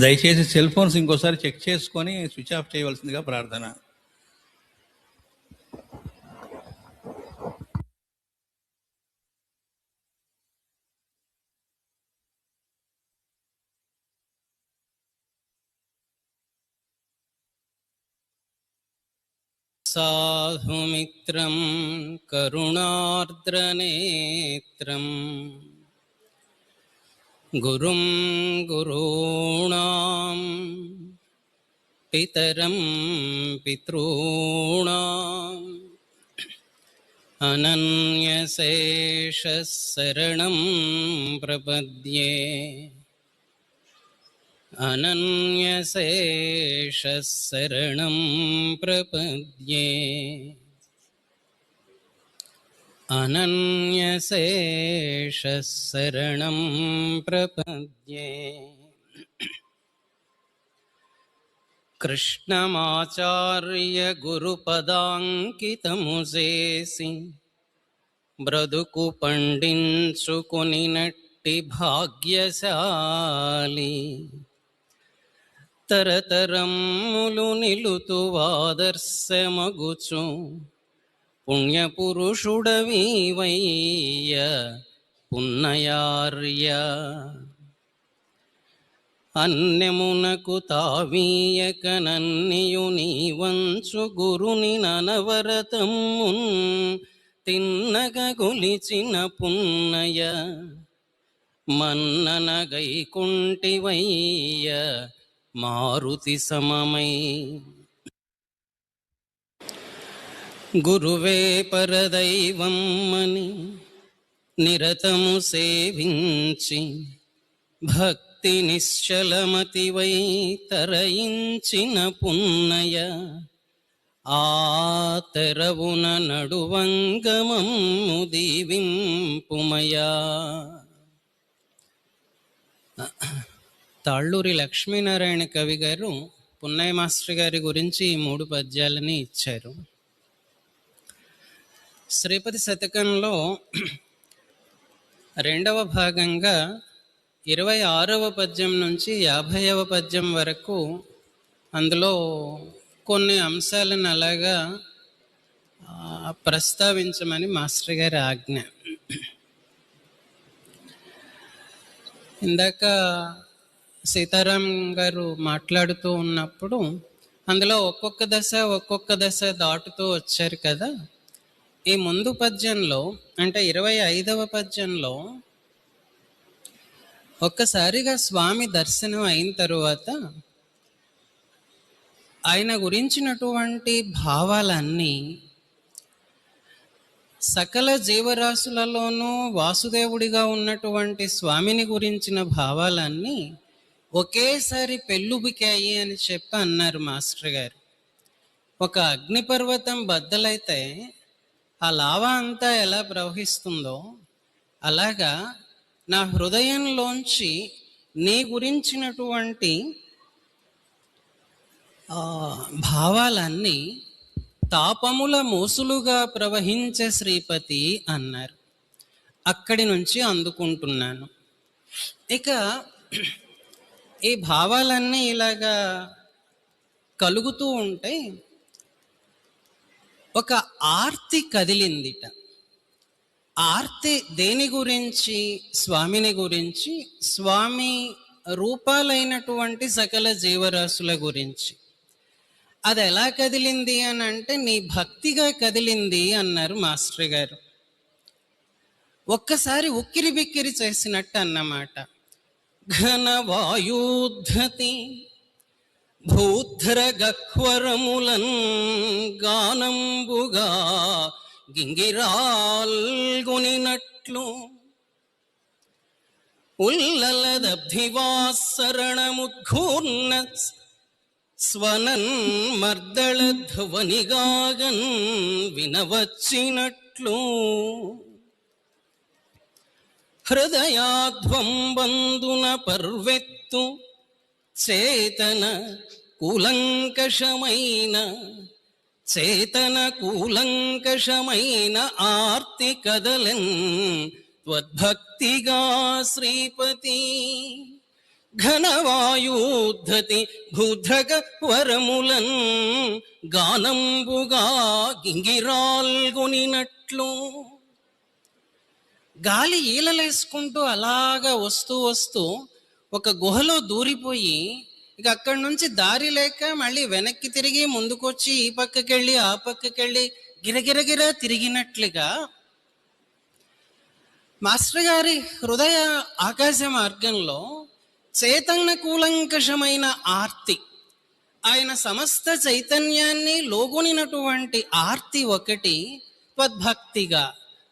దయచేసి cell phones ఇంకోసారి check చేసుకొని స్విచ్ ఆఫ్ చేయవలసిందిగా ప్రార్థన. సాధుమిత్రం కరుణార్ద్రనేత్రం గురుం గురూణాం పితరం పితॄణాం అనన్యశేషః శరణం ప్రపద్యే అనన్యశేషః శరణం ప్రపద్యే అనన్యశేషః శరణం ప్రపద్యే. కృష్ణమాచార్య గురుపదాంకితము చేసి బ్రతుకు పండించుకొనినట్టి భాగ్యశాలి తరతరములు నిలుతు ఆదర్శమగుచు పుణ్యపురుషుడవీవయ్య పున్నయార్య. అన్యమునకు తావీయక నన్నియు నీవంచు గురుని ననవరతమున్ తిన్నగ గొలిచిన పున్నయ మన్నన గైకుంటివయ్య మారుతి సమమై. గురువే పరదైవమ్మని నిరతము సేవించి భక్తి నిశ్చలమతివై తరయించిన పున్నయ ఆ తెరవున నడువంగమమ్ము దీవింపుమయా. తాళ్ళూరి లక్ష్మీనారాయణ కవి గారు పున్నయ్య మాస్టర్ గారి గురించి ఈ 3 పద్యాలని ఇచ్చారు. శ్రీపతి శతకంలో 2వ భాగంగా 26వ పద్యం నుంచి 50వ పద్యం వరకు అందులో కొన్ని అంశాలను అలాగా ప్రస్తావించమని మాస్టర్ గారి ఆజ్ఞ. ఇందాక సీతారాం గారు మాట్లాడుతూ ఉన్నప్పుడు అందులో ఒక్కొక్క దశ దాటుతూ వచ్చారు కదా. ఈ ముందు పద్యంలో అంటే 25వ పద్యంలో ఒక్కసారిగా స్వామి దర్శనం అయిన తరువాత ఆయన గురించినటువంటి భావాలన్నీ సకల జీవరాశులలోనూ వాసుదేవుడిగా ఉన్నటువంటి స్వామిని గురించిన భావాలన్నీ ఒకేసారి పెళ్ళుబికాయి అని చెప్పి అన్నారు మాస్టర్ గారు. ఒక అగ్నిపర్వతం బద్దలైతే ఆ లావా అంతా ఎలా ప్రవహిస్తుందో అలాగా నా హృదయంలోంచి నీ గురించినటువంటి భావాలన్నీ తాపముల మూసులుగా ప్రవహించే శ్రీపతి అన్నారు. అక్కడి నుంచి అందుకుంటున్నాను. ఇక ఈ భావాలన్నీ ఇలాగా కలుగుతూ ఉంటే ఒక ఆర్తి కదిలిందిట. ఆర్తి దేని గురించి? స్వామిని గురించి, స్వామి రూపాలైనటువంటి సకల జీవరాశుల గురించి. అది ఎలా కదిలింది అని అంటే నీ భక్తిగా కదిలింది అన్నారు మాస్టర్ గారు. ఒక్కసారి ఉక్కిరి బిక్కిరి చేసినట్టు అన్నమాట. ఘన వాయుద్ధతి భూధ్ర గహ్వరములన్ గానంబుగా గింగిరాల్గొనినట్లు ఉల్లలదబ్ధివాసరణముద్ఘూర్ణ స్వనన్ మర్దళ ధ్వనిగాగన్ వినవచ్చినట్లు హృదయాధ్వంబందున పర్వెత్తు చేతన కూలంకషమైన ఆర్తి కదలన్ త్వద్భక్తిగా శ్రీపతి. ఘనవాయూద్ధతి భూధ్రగ వరములన్ గానంబుగా గింగిరాల్గొనినట్లు. గాలి ఈలలేసుకుంటూ అలాగా వస్తూ వస్తూ ఒక గుహలో దూరిపోయి ఇక అక్కడి నుంచి దారి లేక మళ్ళీ వెనక్కి తిరిగి ముందుకొచ్చి ఈ పక్కకెళ్ళి ఆ పక్కకెళ్ళి గిరగిరగిర తిరిగినట్లుగా మాస్టర్ గారి హృదయ ఆకాశ మార్గంలో చైతన్య కూలంకషమైన ఆర్తి, ఆయన సమస్త చైతన్యాన్ని లోగొనినటువంటి ఆర్తి ఒకటి త్వద్భక్తిగా,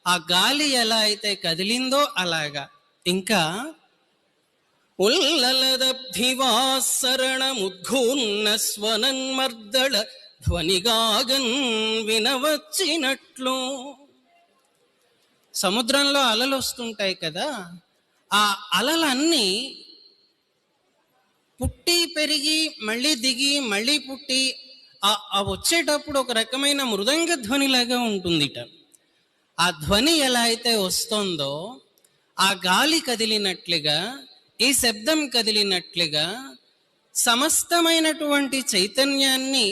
ఆ గాలి ఎలా అయితే కదిలిందో అలాగా. ఇంకా ఉల్లలదబ్ధివాసరణముద్ఘూన్న స్వనన్మర్దళ ధ్వనిగాగన్ వినవచ్చినట్లు. సముద్రంలో అలలు వస్తుంటాయి కదా, ఆ అలలన్నీ పుట్టి పెరిగి మళ్ళీ దిగి మళ్ళీ పుట్టి ఆ వచ్చేటప్పుడు ఒక రకమైన మృదంగ ధ్వనిలాగా ఉంటుందిట. ఆ ధ్వని ఎలా అయితే వస్తుందో, ఆ గాలి కదిలినట్లుగా, ఈ శబ్దం కదిలినట్లుగా సమస్తమైనటువంటి చైతన్యాన్ని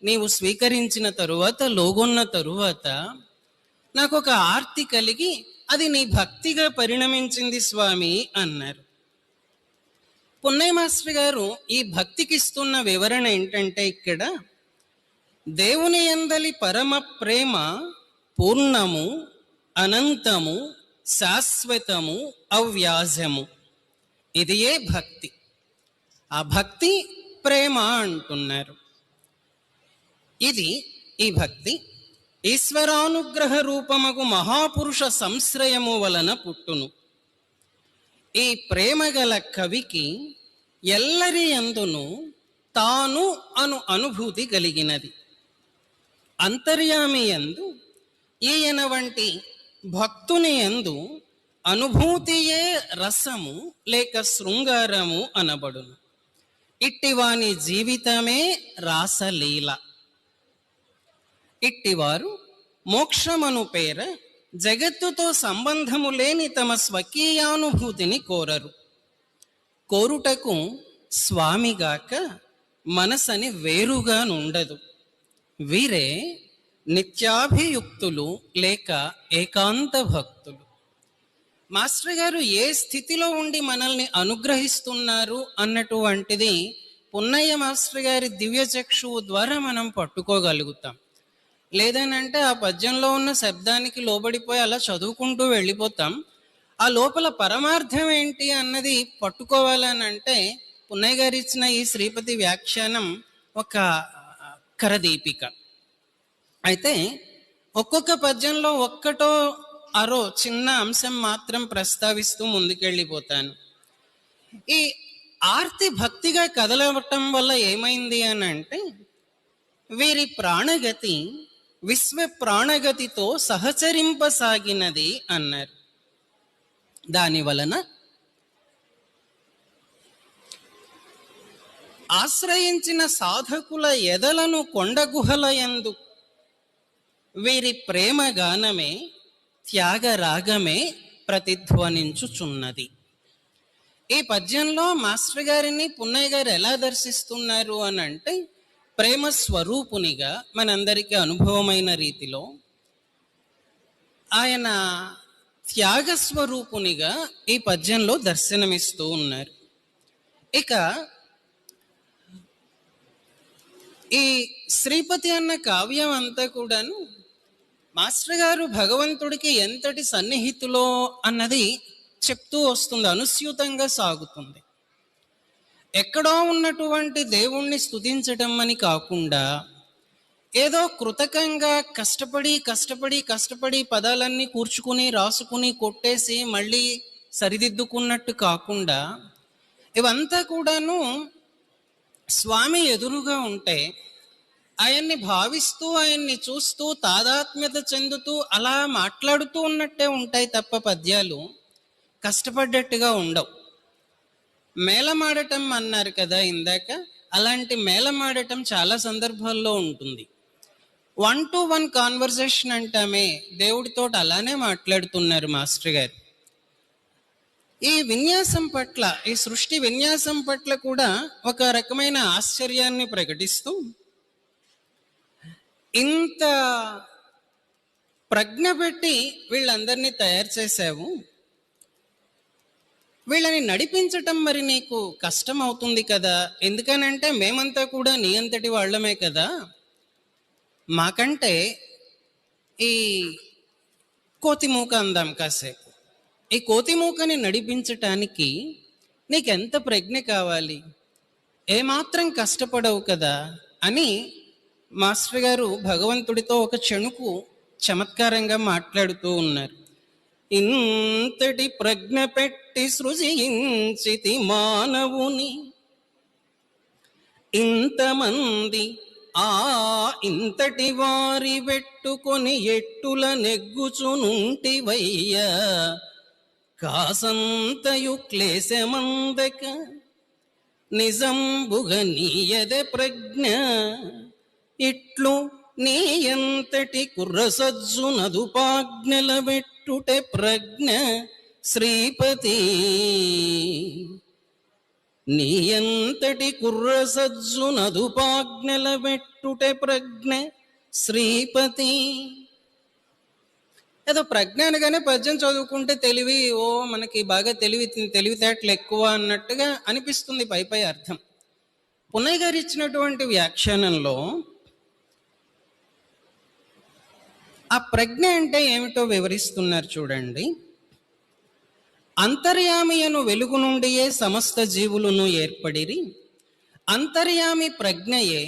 నీవు స్వీకరించిన తరువాత, లోగొన్న తరువాత నాకు ఒక ఆర్తి కలిగి అది నీ భక్తిగా పరిణమించింది స్వామి అన్నారు. పున్నయ్య మాస్టర్ గారు ఈ భక్తికి ఇస్తున్న వివరణ ఏంటంటే, ఇక్కడ దేవుని యందలి పరమ ప్రేమ పూర్ణము, అనంతము, శాశ్వతము, అవ్యాజము. ఇదియే భక్తి. ఆ భక్తి ప్రేమ అంటున్నారు. ఇది ఈ భక్తి ఈశ్వరానుగ్రహ రూపమగు మహాపురుష సంశ్రయము వలన పుట్టును. ఈ ప్రేమ గల కవికి ఎల్లరి యందును తాను అను అనుభూతి కలిగినది. అంతర్యామి యందు ఈయన వంటి భక్తుని యందు అనుభూతియే రసము లేక శృంగారము అనబడును. ఇట్టివాని జీవితమే రాసలీల. ఇట్టివారు మోక్షమను పేర జగత్తుతో సంబంధము లేని తమ స్వకీయానుభూతిని కోరరు. కోరుటకు స్వామిగాక మనసని వేరుగా నుండదు. వీరే నిత్యాభియుక్తులు లేక ఏకాంత భక్తులు. మాస్టర్ గారు ఏ స్థితిలో ఉండి మనల్ని అనుగ్రహిస్తున్నారు అన్నటువంటిది పున్నయ్య మాస్టర్ గారి దివ్య చక్షువు ద్వారా మనం పట్టుకోగలుగుతాం. లేదనంటే ఆ పద్యంలో ఉన్న శబ్దానికి లోబడిపోయి అలా చదువుకుంటూ వెళ్ళిపోతాం. ఆ లోపల పరమార్థం ఏంటి అన్నది పట్టుకోవాలనంటే పున్నయ్య గారు ఇచ్చిన ఈ శ్రీపతి వ్యాఖ్యానం ఒక కరదీపిక. అయితే ఒక్కొక్క పద్యంలో ఒక్కటో అరో చిన్న అంశం మాత్రం ప్రస్తావిస్తూ ముందుకెళ్ళిపోతాను. ఈ ఆర్తి భక్తిగా కదలవటం వల్ల ఏమైంది అని అంటే, వీరి ప్రాణగతి విశ్వ ప్రాణగతితో సహచరింపసాగినది అన్నారు. దాని వలన ఆశ్రయించిన సాధకుల ఎదలను కొండగుహల యందు వీరి ప్రేమ గానమే త్యాగరాగమే ప్రతిధ్వనించుచున్నది. ఈ పద్యంలో మాస్టర్ గారిని పున్నయ్య గారు ఎలా దర్శిస్తున్నారు అని అంటే, ప్రేమ స్వరూపునిగా మనందరికీ అనుభవమైన రీతిలో, ఆయన త్యాగ స్వరూపునిగా ఈ పద్యంలో దర్శనమిస్తూ ఉన్నారు. ఇక ఈ శ్రీపతి అన్న కావ్యం అంతా కూడాను మాస్టర్ గారు భగవంతుడికి ఎంతటి సన్నిహితులో అన్నది చెప్తూ వస్తుంది, అనుస్యూతంగా సాగుతుంది. ఎక్కడో ఉన్నటువంటి దేవుణ్ణి స్తుతించటం అని కాకుండా, ఏదో కృతకంగా కష్టపడి పదాలన్నీ కూర్చుకుని రాసుకుని కొట్టేసి మళ్ళీ సరిదిద్దుకున్నట్టు కాకుండా, ఇవంతా కూడాను స్వామి ఎదురుగా ఉంటే ఆయన్ని భావిస్తూ, ఆయన్ని చూస్తూ, తాదాత్మ్యత చెందుతూ అలా మాట్లాడుతూ ఉన్నట్టే ఉంటాయి తప్ప పద్యాలు కష్టపడ్డట్టుగా ఉండవు. మేళమాడటం అన్నారు కదా ఇందాక, అలాంటి మేళమాడటం చాలా సందర్భాల్లో ఉంటుంది. 1-to-1 కాన్వర్జేషన్ అంటామే, దేవుడితో అలానే మాట్లాడుతున్నారు మాస్టర్ గారు. ఈ విన్యాసం పట్ల, ఈ సృష్టి విన్యాసం పట్ల కూడా ఒక రకమైన ఆశ్చర్యాన్ని ప్రకటిస్తూ, ఇంత ప్రజ్ఞ పెట్టి వీళ్ళందరినీ తయారు చేశావు, వీళ్ళని నడిపించటం మరి నీకు కష్టం అవుతుంది కదా, ఎందుకనంటే మేమంతా కూడా నీ అంతటి వాళ్ళమే కదా, మాకంటే ఈ కోతిమూక అందాం కాసేపు, ఈ కోతిమూకని నడిపించటానికి నీకెంత ప్రజ్ఞ కావాలి, ఏమాత్రం కష్టపడవు కదా అని మాస్టర్ గారు భగవంతుడితో ఒక చెణుకు చమత్కారంగా మాట్లాడుతూ ఉన్నారు. ఇంతటి ప్రజ్ఞ పెట్టి సృజించితి మానవుని, ఇంతమంది ఆ ఇంతటి వారి పెట్టుకొని ఎట్టుల నెగ్గుచునుంటివయ్యా, కాసంతయు క్లేశమందక నిజంబుగ నీయదే ప్రజ్ఞ, ఇట్లు నీ ఎంతటి కుర్రసజ్జు నదుపాజ్ఞల పెట్టుటే ప్రజ్ఞ శ్రీపతి, నీ ఎంతటి కుర్రసజ్జు నదుపాజ్ఞల పెట్టుటే ప్రజ్ఞ శ్రీపతి. ఏదో ప్రజ్ఞ అనగానే పద్యం చదువుకుంటే తెలివి, ఓ మనకి బాగా తెలివితేటలు ఎక్కువ అన్నట్టుగా అనిపిస్తుంది పై అర్థం. పున్నయ్య గారు ఇచ్చినటువంటి వ్యాఖ్యానంలో ఆ ప్రజ్ఞ అంటే ఏమిటో వివరిస్తున్నారు చూడండి. అంతర్యామియను వెలుగు నుండియే సమస్త జీవులను ఏర్పడిరి, అంతర్యామి ప్రజ్ఞయే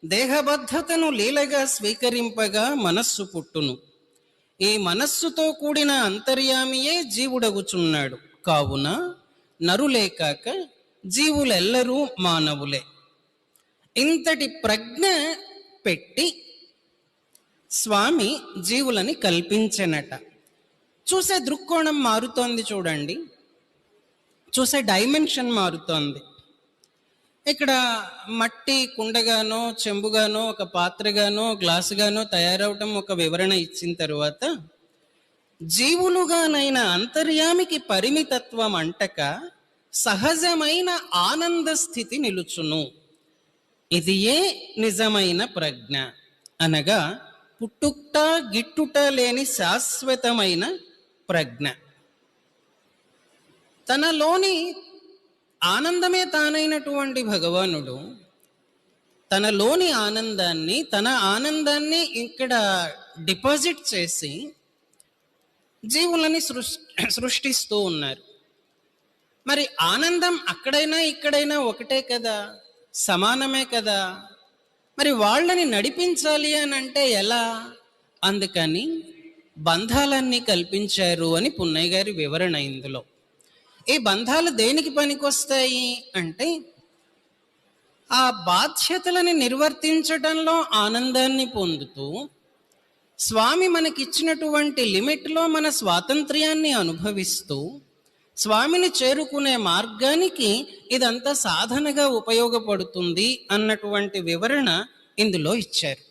దేహబద్ధతను లీలగా స్వీకరింపగా మనస్సు పుట్టును, ఈ మనస్సుతో కూడిన అంతర్యామియే జీవుడగుచున్నాడు, కావున నరులే కాక జీవులెల్లరూ మానవులే. ఇంతటి ప్రజ్ఞ పెట్టి స్వామి జీవులని కల్పించెనట. చూసే దృక్కోణం మారుతోంది చూడండి, చూసే డైమెన్షన్ మారుతోంది. ఇక్కడ మట్టి కుండగానో చెంబుగానో ఒక పాత్రగానో గ్లాసుగానో తయారవటం ఒక వివరణ ఇచ్చిన తరువాత, జీవులుగానైన అంతర్యామికి పరిమితత్వం అంటక సహజమైన ఆనంద స్థితి నిలుచును, ఇది ఏ నిజమైన ప్రజ్ఞ అనగా పుట్టుట గిట్టుట లేని శాశ్వతమైన ప్రజ్ఞ. తనలోని ఆనందమే తానైనటువంటి భగవానుడు తనలోని ఆనందాన్ని, తన ఆనందాన్ని ఇక్కడ డిపాజిట్ చేసి జీవులని సృష్టిస్తూ ఉన్నారు. మరి ఆనందం అక్కడైనా ఇక్కడైనా ఒకటే కదా, సమానమే కదా, మరి వాళ్ళని నడిపించాలి అని అంటే ఎలా? అందుకని బంధాలన్నీ కల్పించారు అని పున్నయ్య గారి వివరణ ఇందులో. ఈ బంధాలు దేనికి పనికొస్తాయి అంటే, ఆ బాధ్యతలని నిర్వర్తించటంలో ఆనందాన్ని పొందుతూ, స్వామి మనకిచ్చినటువంటి లిమిట్లో మన స్వాతంత్ర్యాన్ని అనుభవిస్తూ, స్వామిని చేరుకునే మార్గానికి ఇదంతా సాధనగా ఉపయోగపడుతుంది అన్నటువంటి వివరణ ఇందులో ఇచ్చారు.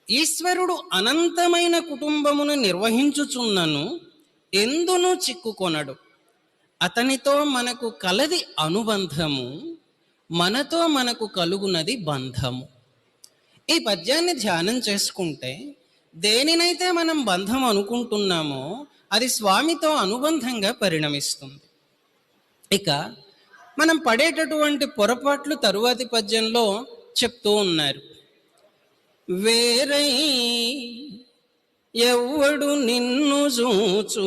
ఈశ్వరుడు అనంతమైన కుటుంబమును నిర్వహించుచున్నను ఎందును చిక్కుకొనడు, అతనితో మనకు కలది అనుబంధము, మనతో మనకు కలుగునది బంధము. ఈ పద్యాన్ని ధ్యానం చేసుకుంటే దేనినైతే మనం బంధం అనుకుంటున్నామో అది స్వామితో అనుబంధంగా పరిణమిస్తుంది. ఇక మనం పడేటటువంటి పొరపాట్లు తరువాతి పద్యంలో చెప్తూ ఉన్నారు. వేరై ఎవ్వడు నిన్ను చూచు,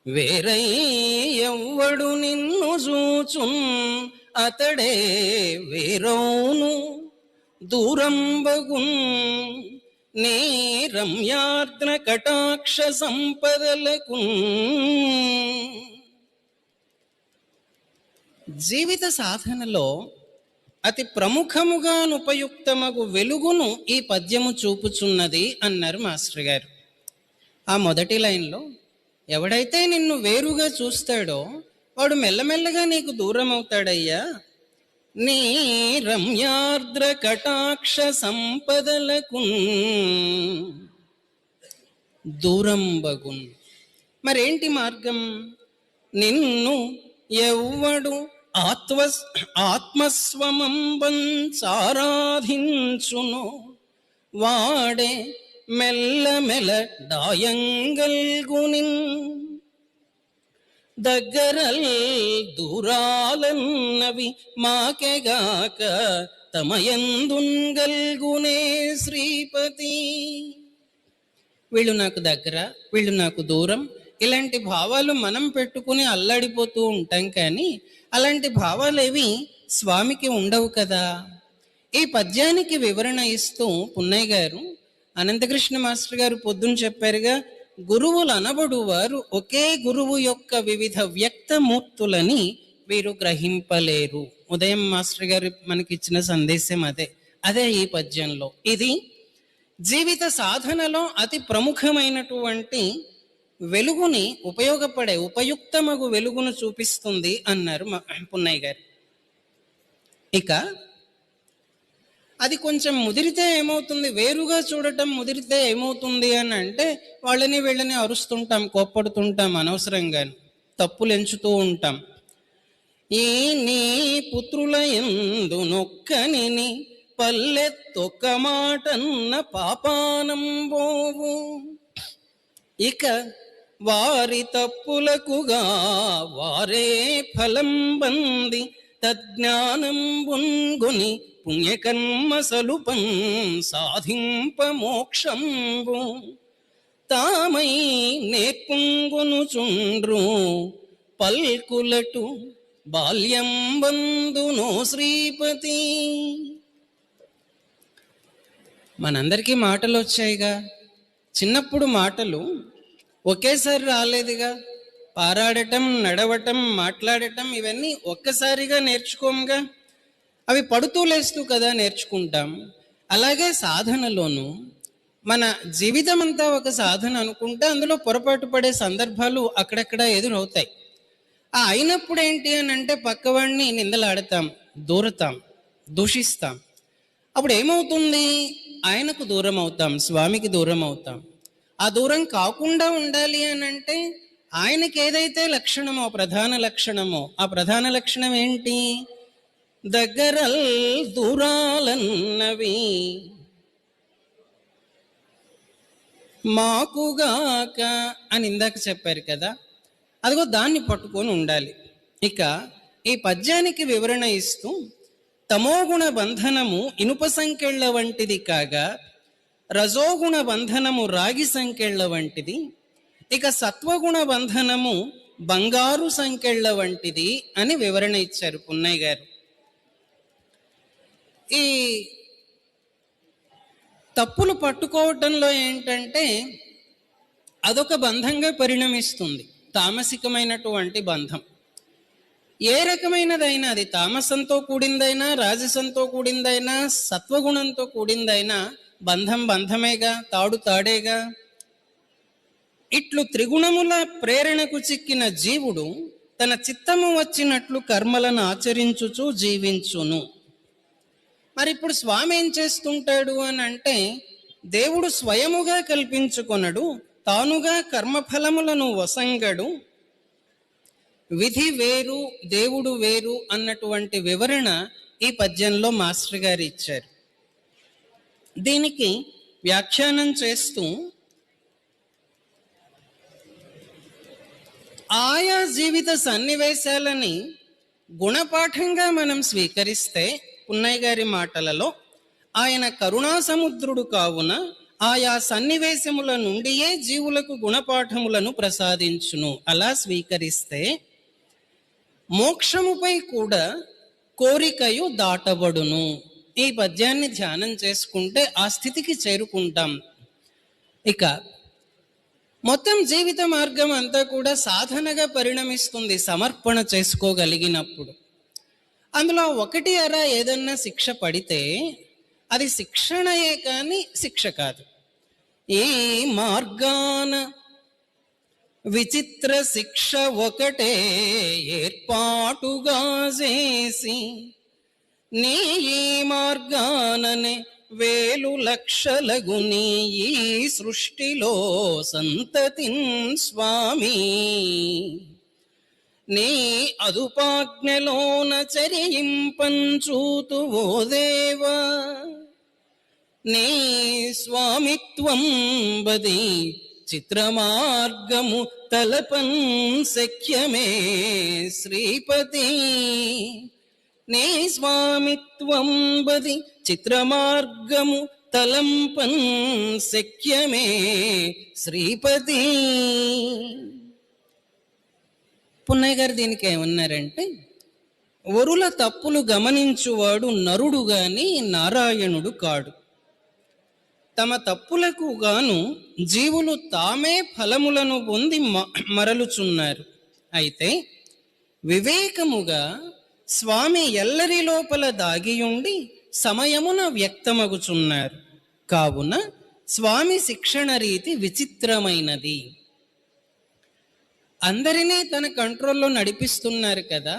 వేరై ఎవ్వడు నిన్ను చూచున్ అతడే వేరౌను దూరంబగున్ నీ రమ్యార్ద్ర కటాక్ష సంపదలకు. జీవిత సాధనలో అతి ప్రముఖముగాను ఉపయుక్తమగు వెలుగును ఈ పద్యము చూపుచున్నది అన్నారు మాస్టర్ గారు. ఆ మొదటి లైన్లో, ఎవడైతే నిన్ను వేరుగా చూస్తాడో వాడు మెల్లమెల్లగా నీకు దూరం అవుతాడయ్యా, నీ రమ్యార్ద్ర కటాక్ష సంపదలకు దూరం బగున్. మరేంటి మార్గం? నిన్ను ఎవ్వడు ఆత్మస్వమంబంచారాధించును వాడే మెల్లమెల డాయంగల్గునిన్ దగ్గరల్ దూరాలన్నవి మాకెగాక తమయందున్గల్గునే శ్రీపతి. వీళ్ళు నాకు దగ్గర, వీళ్ళు నాకు దూరం, ఇలాంటి భావాలు మనం పెట్టుకుని అల్లాడిపోతూ ఉంటాం. కానీ అలాంటి భావాలేవి స్వామికి ఉండవు కదా. ఈ పద్యానికి వివరణ ఇస్తూ పున్నయ్య గారు, అనంతకృష్ణ మాస్టర్ గారు పొద్దున చెప్పారుగా, గురువులు అనబడు వారు ఒకే గురువు యొక్క వివిధ వ్యక్తమూర్తులని వీరు గ్రహింపలేరు. ఉదయం మాస్టర్ గారు మనకిచ్చిన సందేశం అదే ఈ పద్యంలో. ఇది జీవిత సాధనలో అతి ప్రముఖమైనటువంటి వెలుగుని, ఉపయుక్తమగు వెలుగును చూపిస్తుంది అన్నారు పున్నయ్య గారు. ఇక అది కొంచెం ముదిరితే ఏమవుతుంది, వేరుగా చూడటం ముదిరితే ఏమవుతుంది అని అంటే వాళ్ళని వీళ్ళని అరుస్తుంటాం, కోప్పడుతుంటాం, అనవసరంగా తప్పులు ఎంచుతూ ఉంటాం. ఈ నీ పుత్రుల యందు నొక్కని పల్లెత్తొక్క మాటన్న పాపానంబోవు, ఇక వారి తప్పులకుగా వారే ఫలం బంది తజ్ఞానంబున్గొని పుణ్యకర్మ సలుపం సాధింప మోక్షంబు తామై నేర్పుంగొనుచుండ్రు పల్కులటు బాల్యం బందునో శ్రీపతి. మనందరికీ మాటలు వచ్చాయిగా, చిన్నప్పుడు మాటలు ఒకేసారి రాలేదుగా. పారాడటం, నడవటం, మాట్లాడటం ఇవన్నీ ఒక్కసారిగా నేర్చుకోముగా. అవి పడుతూ లేస్తూ కదా నేర్చుకుంటాం. అలాగే సాధనలోనూ మన జీవితం అంతా ఒక సాధన అనుకుంటే అందులో పొరపాటు పడే సందర్భాలు అక్కడక్కడ ఎదురవుతాయి. అయినప్పుడు ఏంటి అని అంటే పక్కవాడిని నిందలాడతాం, దూరతాం, దూషిస్తాం. అప్పుడు ఏమవుతుంది? ఆయనకు దూరం అవుతాం, స్వామికి దూరం అవుతాం. ఆ దూరం కాకుండా ఉండాలి అని అంటే ఆయనకి ఏదైతే లక్షణమో, ప్రధాన లక్షణమో, ఆ ప్రధాన లక్షణం ఏంటి? దగ్గరల్ దూరాలన్నవి మాకుగాక అని ఇందాక చెప్పారు కదా, అదిగో దాన్ని పట్టుకొని ఉండాలి. ఇక ఈ పద్యానికి వివరణ ఇస్తూ, తమోగుణ బంధనము ఇనుప సంకెళ్ళ వంటిది కాగా రజోగుణ బంధనము రాగి సంకెళ్ళ వంటిది, ఇక సత్వగుణ బంధనము బంగారు సంకెళ్ళ వంటిది అని వివరణ ఇచ్చారు పున్నయ్య గారు. ఈ తప్పులు పట్టుకోవటంలో ఏంటంటే అదొక బంధంగా పరిణమిస్తుంది, తామసికమైనటువంటి బంధం. ఏ రకమైనదైనా, అది తామసంతో కూడిందైనా, రాజసంతో కూడిందైనా, సత్వగుణంతో కూడిందైనా బంధం బంధమేగా, తాడు తాడేగా. ఇట్లు త్రిగుణముల ప్రేరణకు చిక్కిన జీవుడు తన చిత్తము వచ్చినట్లు కర్మలను ఆచరించుచు జీవించును. మరి ఇప్పుడు స్వామి ఏం చేస్తుంటాడు అని అంటే, దేవుడు స్వయముగా కల్పించుకొనడు, తానుగా కర్మఫలములను వసంగడు. విధి వేరు, దేవుడు వేరు అన్నటువంటి వివరణ ఈ పద్యంలో మాస్టర్ గారు ఇచ్చారు. దీనికి వ్యాఖ్యానం చేస్తూ, ఆయా జీవిత సన్నివేశాలని గుణపాఠంగా మనం స్వీకరిస్తే, పున్నయ్య గారి మాటలలో, ఆయన కరుణా సముద్రుడు కావున ఆయా సన్నివేశముల నుండియే జీవులకు గుణపాఠములను ప్రసాదించును. అలా స్వీకరిస్తే మోక్షముపై కూడా కోరికయు దాటబడును. ఈ పద్యాన్ని ధ్యానం చేసుకుంటే ఆ స్థితికి చేరుకుంటాం. ఇక మొత్తం జీవిత మార్గం అంతా కూడా సాధనగా పరిణమిస్తుంది సమర్పణ చేసుకోగలిగినప్పుడు. అందులో ఒకటి అరా ఏదన్నా శిక్ష పడితే అది శిక్షణయే కానీ శిక్ష కాదు. ఈ మార్గాన విచిత్ర శిక్ష ఒకటే ఏర్పాటుగా చేసి నీ ఈ మార్గాననే వేలు లక్షలగుని ఈ సృష్టిలో సంతతిన్ స్వామి, నీ అదుపాజ్ఞలోన చరింపంచూతు ఓ దేవా, నీ స్వామిత్వం బది చిత్రమార్గము తలపన్ శక్యమే శ్రీపతి, నీ స్వామిత్వం బది చిత్రమార్గము తలంపన్ శక్యమే శ్రీపతి. పున్నయ్య గారు దీనికి ఏమన్నారంటే, వరుల తప్పులు గమనించువాడు నరుడు గాని నారాయణుడు కాడు. తమ తప్పులకు గాను జీవులు తామే ఫలములను పొంది మరలుచున్నారు. అయితే వివేకముగా స్వామి ఎల్లరి లోపల దాగియుండి సమయమున వ్యక్తమగుచున్నారు. కావున స్వామి శిక్షణ రీతి విచిత్రమైనది. అందరినీ తన కంట్రోల్లో నడిపిస్తున్నారు కదా,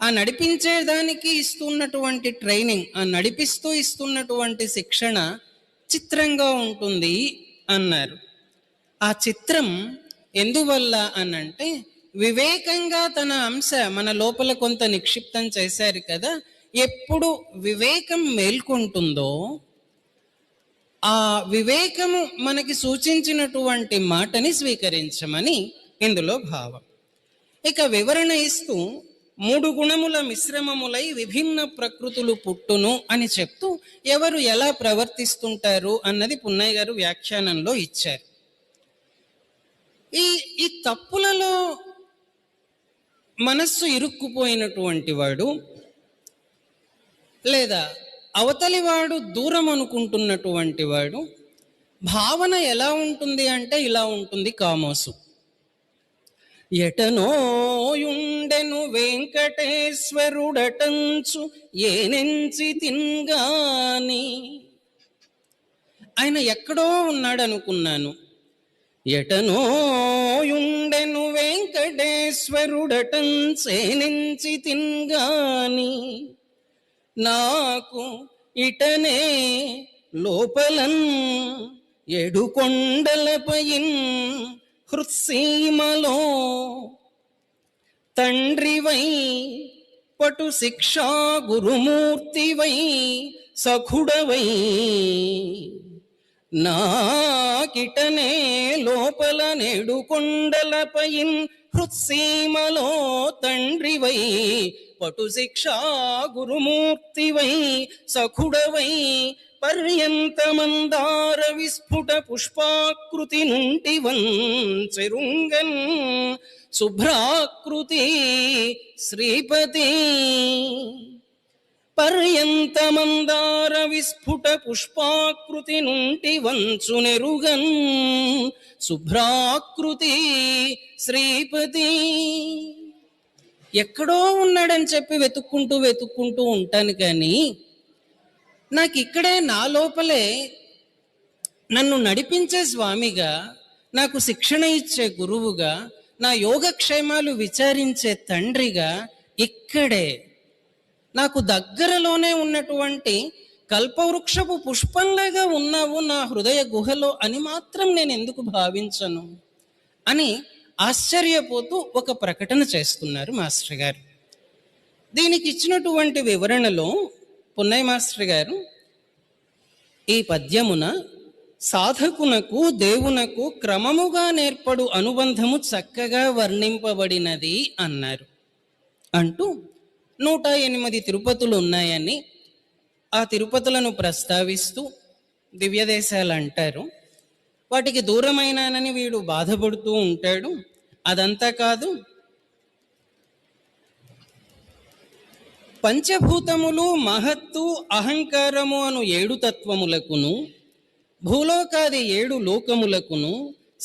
ఆ నడిపించేదానికి ఇస్తున్నటువంటి ట్రైనింగ్, ఆ నడిపిస్తూ ఇస్తున్నటువంటి శిక్షణ చిత్రంగా ఉంటుంది అన్నారు. ఆ చిత్రం ఎందువల్ల అనంటే, వివేకంగా తన అంశ మన లోపల కొంత నిక్షిప్తం చేశారు కదా, ఎప్పుడు వివేకం మేల్కొంటుందో ఆ వివేకము మనకి సూచించినటువంటి మాటని స్వీకరించమని ఇందులో భావం. ఇక వివరణ ఇస్తూ 3 గుణముల మిశ్రమములై విభిన్న ప్రకృతులు పుట్టును అని చెప్తూ ఎవరు ఎలా ప్రవర్తిస్తుంటారు అన్నది పున్నయ్య గారు వ్యాఖ్యానంలో ఇచ్చారు. ఈ తప్పులలో మనస్సు ఇరుక్కుపోయినటువంటి వాడు, లేదా అవతలివాడు దూరం అనుకుంటున్నటువంటి వాడు భావన ఎలా ఉంటుంది అంటే ఇలా ఉంటుంది కామోసు. ఎటనోయుండెను వెంకటేశ్వరుడటంచు ఏనెంచి తిన్గాని, ఆయన ఎక్కడో ఉన్నాడు అనుకున్నాను. ఎటనోయుండెను వెంకటేశ్వరుడటంచేనెంచి తిన్గాని, నాకు ఇటనే లోపలన్ 7 కొండలపైన్ హృత్సీమలో తండ్రివై పటు శిక్షా గురుమూర్తివై సఖుడవై, నాకిటనే లోపల 7 కొండలపైన్ హృత్సీమలో తండ్రివై పటు శిక్షా గురుమూర్తివై సఖుడవై, పర్యంతమందార విస్ఫుట పుష్పాకృతి నుండి వంచెరుంగన్ శుభ్రాకృతి శ్రీపతి, పర్యంతమందార విస్ఫుట పుష్పాకృతి నుండి వంచునెరుగన్ శుభ్రాకృతి శ్రీపతి. ఎక్కడో ఉన్నాడని చెప్పి వెతుక్కుంటూ ఉంటాను, కానీ నాకు ఇక్కడే నా లోపలే నన్ను నడిపించే స్వామిగా, నాకు శిక్షణ ఇచ్చే గురువుగా, నా యోగక్షేమాలు విచారించే తండ్రిగా, ఇక్కడే నాకు దగ్గరలోనే ఉన్నటువంటి కల్పవృక్షపు పుష్పంలాగా ఉన్నావు నా హృదయ గుహలో అని మాత్రం నేను ఎందుకు భావించను అని ఆశ్చర్యపోతూ ఒక ప్రకటన చేస్తున్నారు మాస్టర్ గారు. దీనికి ఇచ్చినటువంటి వివరణలో పున్నయ్య మాస్టర్ గారు ఈ పద్యమున సాధకునకు దేవునకు క్రమముగా నేర్పడు అనుబంధము చక్కగా వర్ణింపబడినది అన్నారు. అంటూ 108 తిరుపతులు ఉన్నాయని, ఆ తిరుపతులను ప్రస్తావిస్తూ దివ్యదేశాలు అంటారు. వాటికి దూరమైనానని వీడు బాధపడుతూ ఉంటాడు. అదంతా కాదు, పంచభూతములు మహత్తు అహంకారము అను 7 తత్వములకును, భూలోకాది 7 లోకములకును,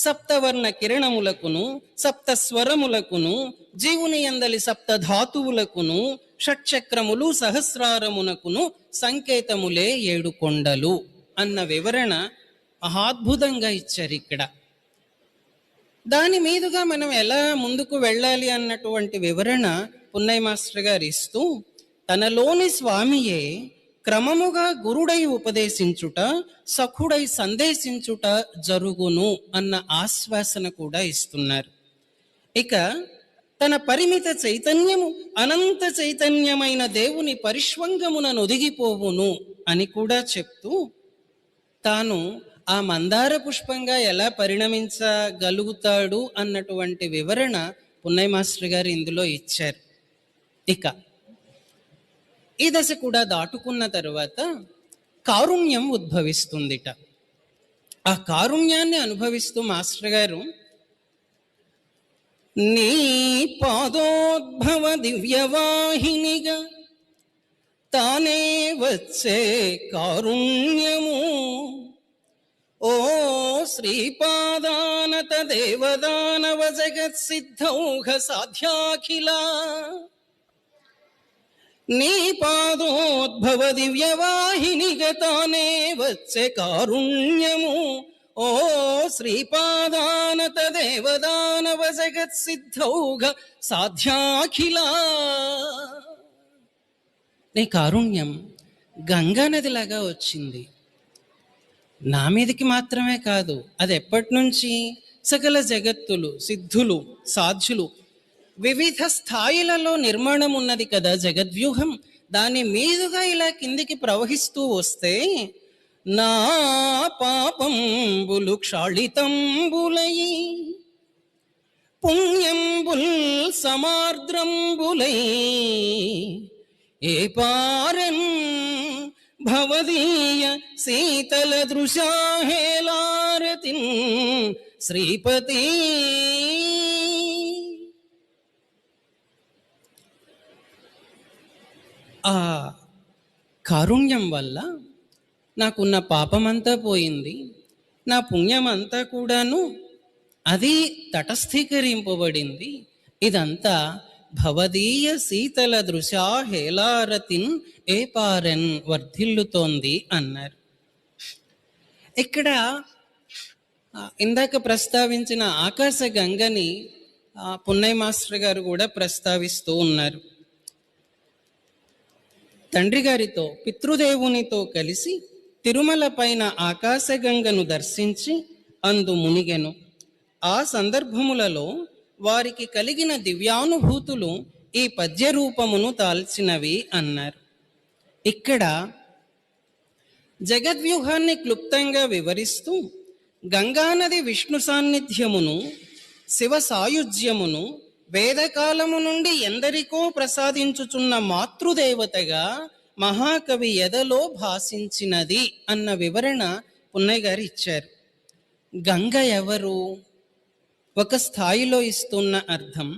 సప్తవర్ణ కిరణములకును, సప్త స్వరములకును, జీవుని యందలి 7 ధాతువులకును, షట్చక్రములు సహస్రారమునకును సంకేతములే 7 కొండలు అన్న వివరణ మహాద్భుతంగా ఇచ్చారు ఇక్కడ. దాని మీదుగా మనం ఎలా ముందుకు వెళ్ళాలి అన్నటువంటి వివరణ పున్నయ్య మాస్టర్ గారు ఇస్తూ, తనలోని స్వామియే క్రమముగా గురుడై ఉపదేశించుట, సఖుడై సందేశించుట జరుగును అన్న ఆశ్వాసన కూడా ఇస్తున్నారు. ఇక తన పరిమిత చైతన్యము అనంత చైతన్యమైన దేవుని పరిష్వంగమున నొదిగిపోవును అని కూడా చెప్తూ, తాను ఆ మందార పుష్పంగా ఎలా పరిణమించగలుగుతాడు అన్నటువంటి వివరణ పున్నయ్య మాస్టర్ గారు ఇందులో ఇచ్చారు. ఇక ఈ దశ కూడా దాటుకున్న తరువాత కారుణ్యం ఉద్భవిస్తుందిట. ఆ కారుణ్యాన్ని అనుభవిస్తూ మాస్టర్ గారు, నీ పాదోద్భవ దివ్యవాహినిగా తానే వచ్చే కారుణ్యము, ఓ శ్రీపాదానత దేవదానవ జగత్సిద్ధౌఘ సాధ్యాఖిలా, నీ పాదోద్భవ దివ్యవాహినిగా తానే వచ్చే కారుణ్యము, ఓ శ్రీపాదానత దేవదానవ జగత్సిద్ధౌఘ సాధ్యాఖిలా. నీ కారుణ్యం గంగా నదిలాగా వచ్చింది. నా మీదకి మాత్రమే కాదు, అది ఎప్పటి నుంచి సకల జగత్తులు, సిద్ధులు, సాధ్యులు, వివిధ స్థాయిలలో నిర్మాణం ఉన్నది కదా జగద్వ్యూహం, దాని మీదుగా ఇలా కిందికి ప్రవహిస్తూ వస్తే నా పాపంబులు క్షాళితంబులై పుణ్యంబుల్ సమార్ద్రంబులై ఏ పారన్ భవదీయ శీతల దృశాహేలారతిన్ శ్రీపతి. ఆ కారుణ్యం వల్ల నాకున్న పాపమంతా పోయింది, నా పుణ్యమంతా కూడాను అది తటస్థీకరింపబడింది. ఇదంతా భవదీయ శీతల దృశా హేలారతిన్ ఏపారెన్ వర్ధిల్లుతోంది అన్నారు. ఇక్కడ ఇందాక ప్రస్తావించిన ఆకాశ గంగని పున్నయ్య మాస్టర్ గారు కూడా ప్రస్తావిస్తూ ఉన్నారు. తండ్రి గారితో, పితృదేవునితో కలిసి తిరుమల పైన ఆకాశగంగను దర్శించి అందు మునిగెను. ఆ సందర్భములలో వారికి కలిగిన దివ్యానుభూతులు ఈ పద్య రూపమును తాల్చినవి అన్నారు. ఇక్కడ జగద్వ్యూహాన్ని క్లుప్తంగా వివరిస్తూ గంగానది విష్ణు సాన్నిధ్యమును, శివ సాయుజ్యమును వేదకాలము నుండి ఎందరికో ప్రసాదించుచున్న మాతృదేవతగా మహాకవి ఎదలో భాషించినది అన్న వివరణ పున్నయ్య గారు ఇచ్చారు. గంగ ఎవరు? ఒక స్థాయిలో ఇస్తున్న అర్థం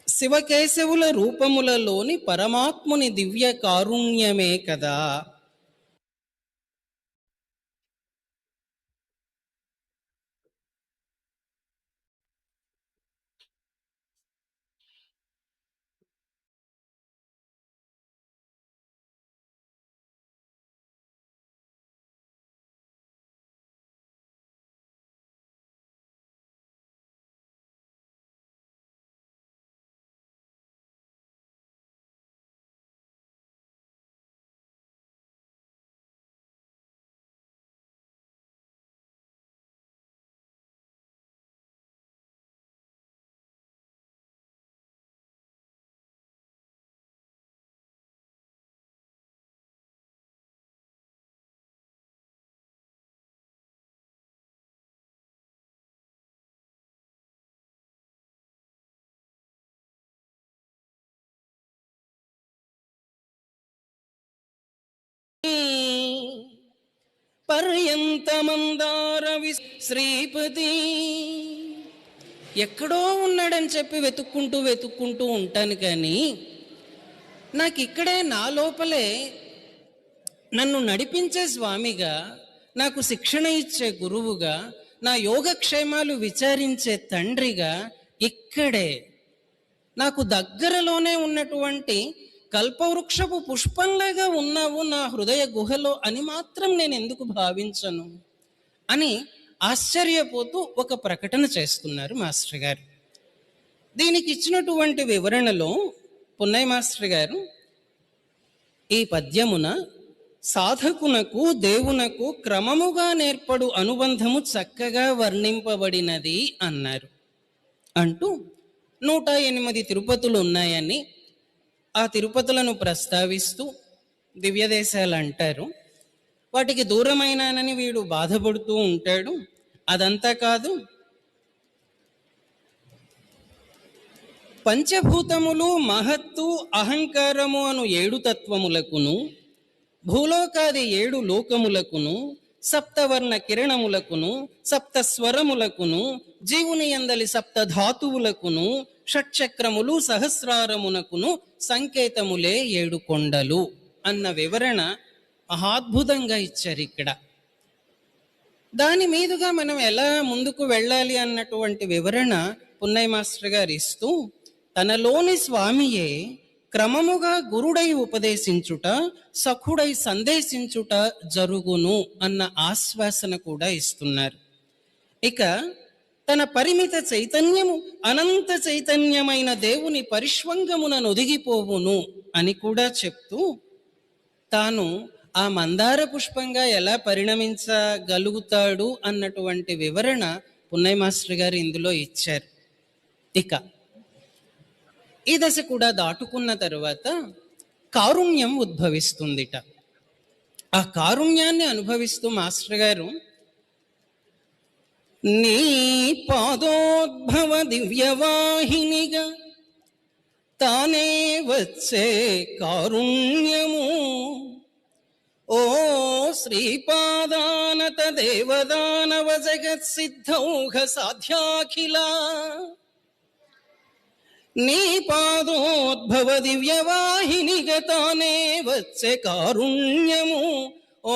శివకేశవుల రూపములలోని పరమాత్ముని దివ్య కారుణ్యమే కదా. పర్యంతమందార శ్రీపతి. ఎక్కడో ఉన్నాడని చెప్పి వెతుక్కుంటూ ఉంటాను, కానీ నాకు ఇక్కడే నా లోపలే నన్ను నడిపించే స్వామిగా, నాకు శిక్షణ ఇచ్చే గురువుగా, నా యోగక్షేమాలు విచారించే తండ్రిగా ఇక్కడే నాకు దగ్గరలోనే ఉన్నటువంటి కల్పవృక్షపు పుష్పంలాగా ఉన్నావు నా హృదయ గుహలో అని మాత్రం నేను ఎందుకు భావించను అని ఆశ్చర్యపోతూ ఒక ప్రకటన చేస్తున్నారు మాస్టర్ గారు. దీనికి ఇచ్చినటువంటి వివరణలో పున్నయ్య మాస్టర్ గారు ఈ పద్యమున సాధకునకు దేవునకు క్రమముగా నేర్పడు అనుబంధము చక్కగా వర్ణింపబడినది అన్నారు. అంటూ 108 తిరుపతులు ఉన్నాయని ఆ తిరుపతులను ప్రస్తావిస్తూ దివ్యదేశాలు అంటారు. వాటికి దూరమైనానని వీడు బాధపడుతూ ఉంటాడు. అదంతా కాదు, పంచభూతములు, మహత్తు, అహంకారము అను 7 తత్వములకును, భూలోకాది 7 లోకములకును, సప్తవర్ణ కిరణములకును, సప్త స్వరములకును, జీవుని యందలి సప్త ధాతువులకును, షట్చక్రములు సహస్రారమునకును సంకేతములే 7 కొండలు అన్న వివరణ మహాద్భుతంగా ఇచ్చారు ఇక్కడ. దాని మీదుగా మనం ఎలా ముందుకు వెళ్ళాలి అన్నటువంటి వివరణ పున్నయ్య మాస్టర్ గారు ఇస్తూ, తనలోని స్వామియే క్రమముగా గురుడై ఉపదేశించుట, సఖుడై సందేశించుట జరుగును అన్న ఆశ్వాసన కూడా ఇస్తున్నారు. ఇక తన పరిమిత చైతన్యము అనంత చైతన్యమైన దేవుని పరిష్వంగమున నొదిగిపోవును అని కూడా చెప్తూ, తాను ఆ మందార పుష్పంగా ఎలా పరిణమించగలుగుతాడు అన్నటువంటి వివరణ పున్నయ్య మాస్టర్ గారు ఇందులో ఇచ్చారు. ఇక ఈ దశ కూడా దాటుకున్న తరువాత కారుణ్యం ఉద్భవిస్తుందిట. ఆ కారుణ్యాన్ని అనుభవిస్తూ మాస్టర్ గారు, నీ పాదోద్భవ దివ్యవాహినిగా తానే వచ్చే కారుణ్యము, ఓ శ్రీపాదానత దేవదానవ జగత్సిద్ధౌఘ సాధ్యాఖిల, నీ పాదోద్భవ దివ్యవాహినిగా తానే వచ్చే కారుణ్యము, ఓ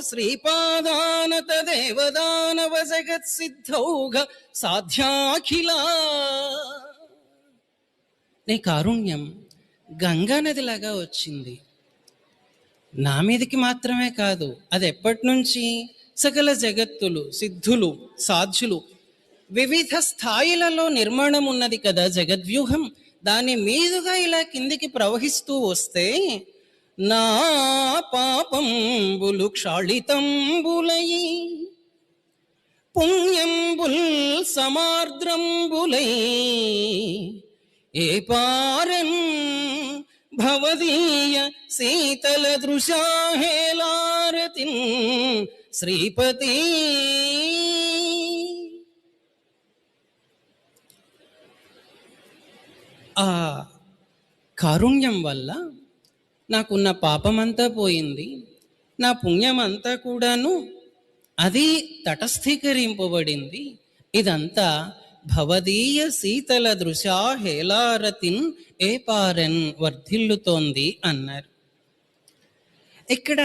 శ్రీపాదానత దేవదానవ జగత్సిద్ధౌఘ సాధ్యాఖిల. నీ కారుణ్యం గంగా నదిలాగా వచ్చింది. నా మీదకి మాత్రమే కాదు, అది ఎప్పటి నుంచి? సకల జగత్తులు, సిద్ధులు, సాధ్యులు, వివిధ స్థాయిలలో నిర్మాణం ఉన్నది కదా జగద్వ్యూహం. దాని మీదుగా ఇలా కిందికి ప్రవహిస్తూ వస్తే, నా పాపంబులు క్షాళితంబులై పుణ్యంబుల్ సమార్ద్రంబులై ఏ పారన్ భవదీయ శీతల దృశాహేలారతిన్ శ్రీపతి. ఆ కారుణ్యం వల్ల నాకున్న పాపమంతా పోయింది, నా పుణ్యమంతా కూడాను అది తటస్థీకరింపబడింది. ఇదంతా భవదీయ శీతల దృశా హేలారతిన్ ఏ పారన్ వర్ధిల్లుతోంది అన్నారు. ఇక్కడ